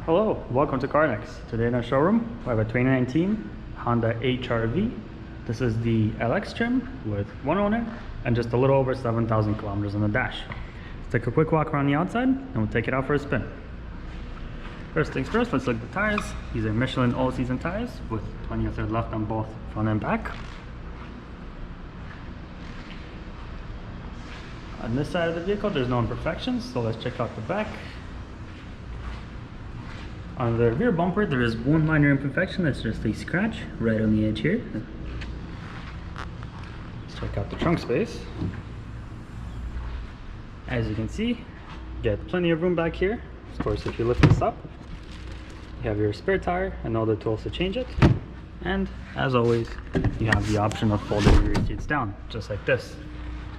Hello, welcome to Carnex. Today in our showroom, we have a 2019 Honda HR-V. This is the LX trim with one owner and just a little over 7,000 kilometers on the dash. Let's take a quick walk around the outside and we'll take it out for a spin. First things first, let's look at the tires. These are Michelin all-season tires with 20 or third left on both front and back. On this side of the vehicle, there's no imperfections, so let's check out the back. On the rear bumper, there is one minor imperfection. That's just a scratch right on the edge here. Let's check out the trunk space. As you can see, you get plenty of room back here. Of course, if you lift this up, you have your spare tire and all the tools to change it. And as always, you have the option of folding your rear seats down, just like this.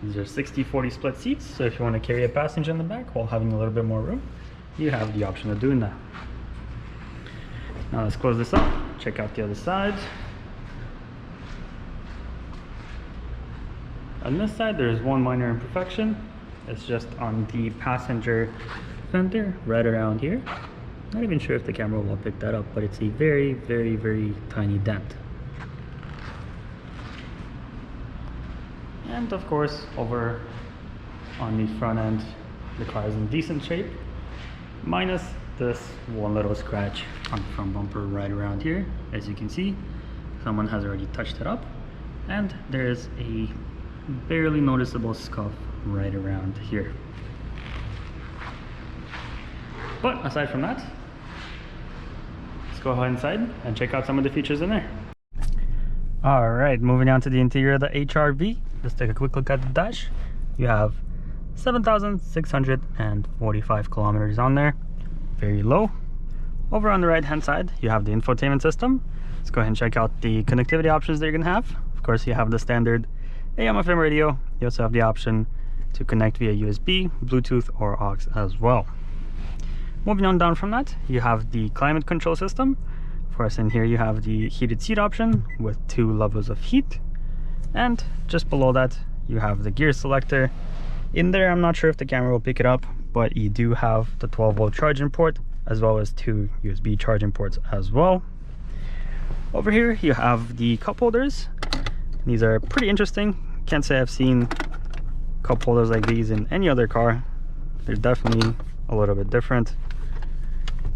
These are 60-40 split seats, so if you want to carry a passenger in the back while having a little bit more room, you have the option of doing that. Now let's close this up, check out the other side. On this side, there is one minor imperfection. It's just on the passenger fender, right around here. Not even sure if the camera will pick that up, but it's a very, very, very tiny dent. And of course, over on the front end, the car is in decent shape, minus this one little scratch on the front bumper right around here. As you can see, someone has already touched it up, and there is a barely noticeable scuff right around here. But aside from that, let's go ahead inside and check out some of the features in there. All right, moving on to the interior of the HR-V. Let's take a quick look at the dash. You have 7,645 kilometers on there. Very low. Over on the right hand side, you have the infotainment system. Let's go ahead and check out the connectivity options that you're gonna have. Of course, you have the standard AM/FM radio. You also have the option to connect via USB, Bluetooth, or aux as well. Moving on down from that, you have the climate control system. Of course, in here you have the heated seat option with 2 levels of heat. And just below that, you have the gear selector. In there, I'm not sure if the camera will pick it up, but you do have the 12-volt charging port, as well as 2 USB charging ports as well. Over here, you have the cup holders. These are pretty interesting. Can't say I've seen cup holders like these in any other car. They're definitely a little bit different.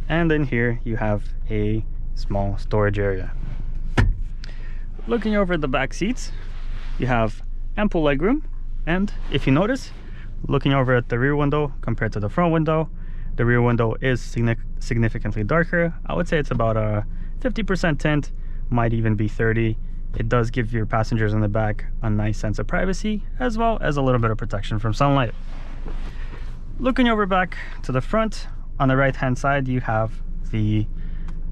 And in here, you have a small storage area. Looking over the back seats, you have ample legroom. And if you notice, looking over at the rear window compared to the front window, the rear window is significantly darker. I would say it's about a 50% tint, might even be 30. It does give your passengers in the back a nice sense of privacy, as well as a little bit of protection from sunlight. Looking over back to the front, on the right hand side, you have the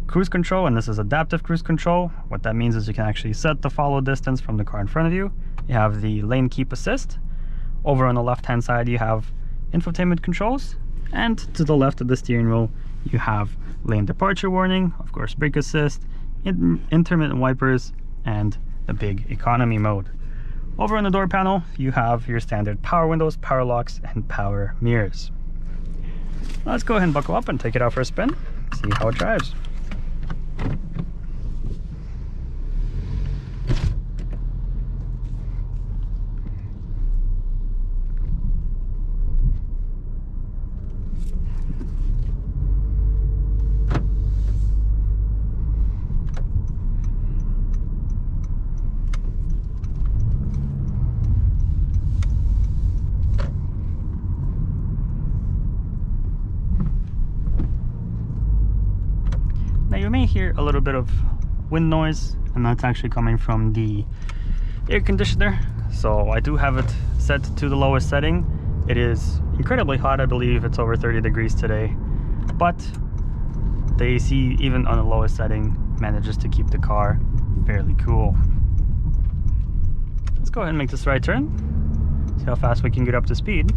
cruise control, and this is adaptive cruise control. What that means is you can actually set the follow distance from the car in front of you. You have the lane keep assist. Over on the left hand side, you have infotainment controls, and to the left of the steering wheel, you have lane departure warning, of course brake assist, intermittent wipers, and the big economy mode. Over on the door panel, you have your standard power windows, power locks, and power mirrors. Let's go ahead and buckle up and take it out for a spin, see how it drives. You may hear a little bit of wind noise, and that's actually coming from the air conditioner. So I do have it set to the lowest setting. It is incredibly hot. I believe it's over 30 degrees today, but the AC, even on the lowest setting, manages to keep the car fairly cool. Let's go ahead and make this right turn, see how fast we can get up to speed.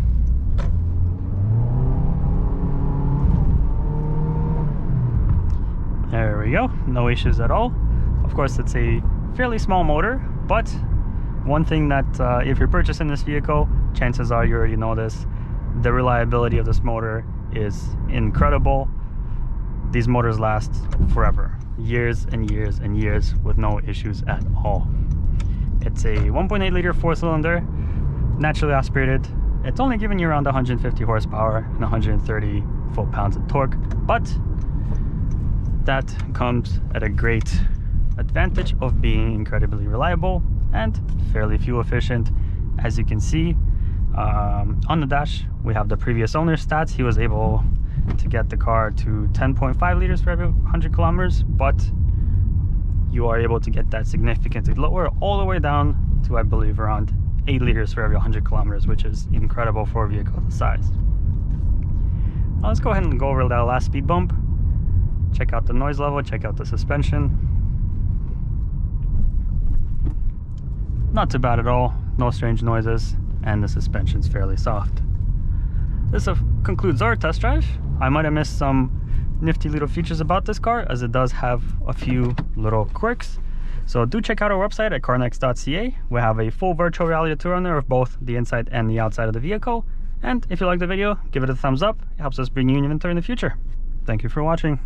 There we go, no issues at all. Of course, it's a fairly small motor, but one thing that if you're purchasing this vehicle, chances are you already know this, the reliability of this motor is incredible. these motors last forever, years and years and years with no issues at all. It's a 1.8 liter 4-cylinder, naturally aspirated. It's only giving you around 150 horsepower and 130 foot-pounds of torque, but that comes at a great advantage of being incredibly reliable and fairly fuel efficient. As you can see on the dash, we have the previous owner's stats. He was able to get the car to 10.5 liters for every 100 kilometers, but you are able to get that significantly lower, all the way down to, I believe, around 8 liters for every 100 kilometers, which is incredible for a vehicle this size. Now let's go ahead and go over that last speed bump. Check out the noise level, check out the suspension. Not too bad at all, no strange noises, and the suspension's fairly soft. This concludes our test drive. I might have missed some nifty little features about this car, as it does have a few little quirks. So do check out our website at Carnex.ca. We have a full virtual reality tour on there of both the inside and the outside of the vehicle. And if you like the video, give it a thumbs up. It helps us bring you inventory in the future. Thank you for watching.